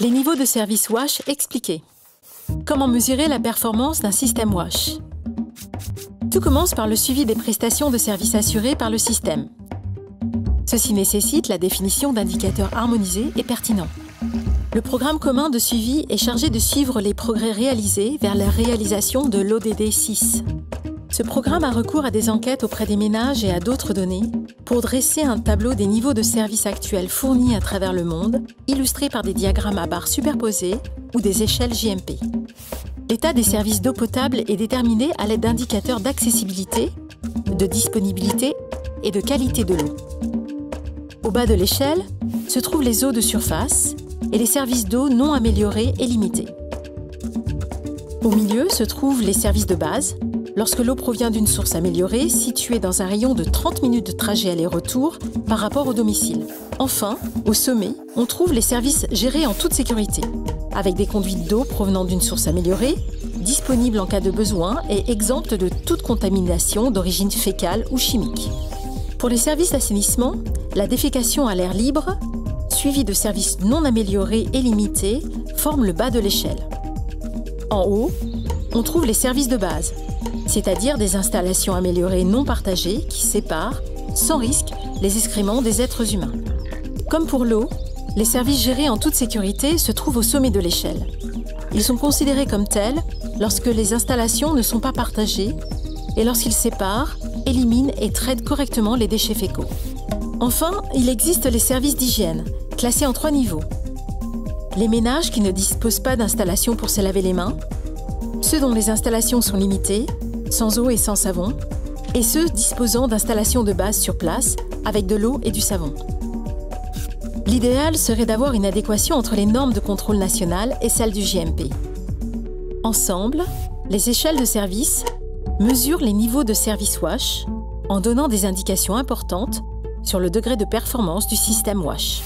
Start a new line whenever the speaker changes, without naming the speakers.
Les niveaux de service WASH expliqués. Comment mesurer la performance d'un système WASH? Tout commence par le suivi des prestations de services assurées par le système. Ceci nécessite la définition d'indicateurs harmonisés et pertinents. Le programme commun de suivi est chargé de suivre les progrès réalisés vers la réalisation de l'ODD 6. Ce programme a recours à des enquêtes auprès des ménages et à d'autres données pour dresser un tableau des niveaux de services actuels fournis à travers le monde, illustrés par des diagrammes à barres superposées ou des échelles JMP. L'état des services d'eau potable est déterminé à l'aide d'indicateurs d'accessibilité, de disponibilité et de qualité de l'eau. Au bas de l'échelle se trouvent les eaux de surface et les services d'eau non améliorés et limités. Au milieu se trouvent les services de base, lorsque l'eau provient d'une source améliorée située dans un rayon de 30 minutes de trajet aller-retour par rapport au domicile. Enfin, au sommet, on trouve les services gérés en toute sécurité, avec des conduites d'eau provenant d'une source améliorée, disponibles en cas de besoin et exemptes de toute contamination d'origine fécale ou chimique. Pour les services d'assainissement, la défécation à l'air libre, suivie de services non améliorés et limités, forme le bas de l'échelle. En haut, on trouve les services de base, c'est-à-dire des installations améliorées non partagées qui séparent, sans risque, les excréments des êtres humains. Comme pour l'eau, les services gérés en toute sécurité se trouvent au sommet de l'échelle. Ils sont considérés comme tels lorsque les installations ne sont pas partagées et lorsqu'ils séparent, éliminent et traitent correctement les déchets fécaux. Enfin, il existe les services d'hygiène, classés en 3 niveaux. Les ménages qui ne disposent pas d'installation pour se laver les mains, ceux dont les installations sont limitées, sans eau et sans savon, et ceux disposant d'installations de base sur place, avec de l'eau et du savon. L'idéal serait d'avoir une adéquation entre les normes de contrôle nationales et celles du JMP. Ensemble, les échelles de service mesurent les niveaux de service WASH en donnant des indications importantes sur le degré de performance du système WASH.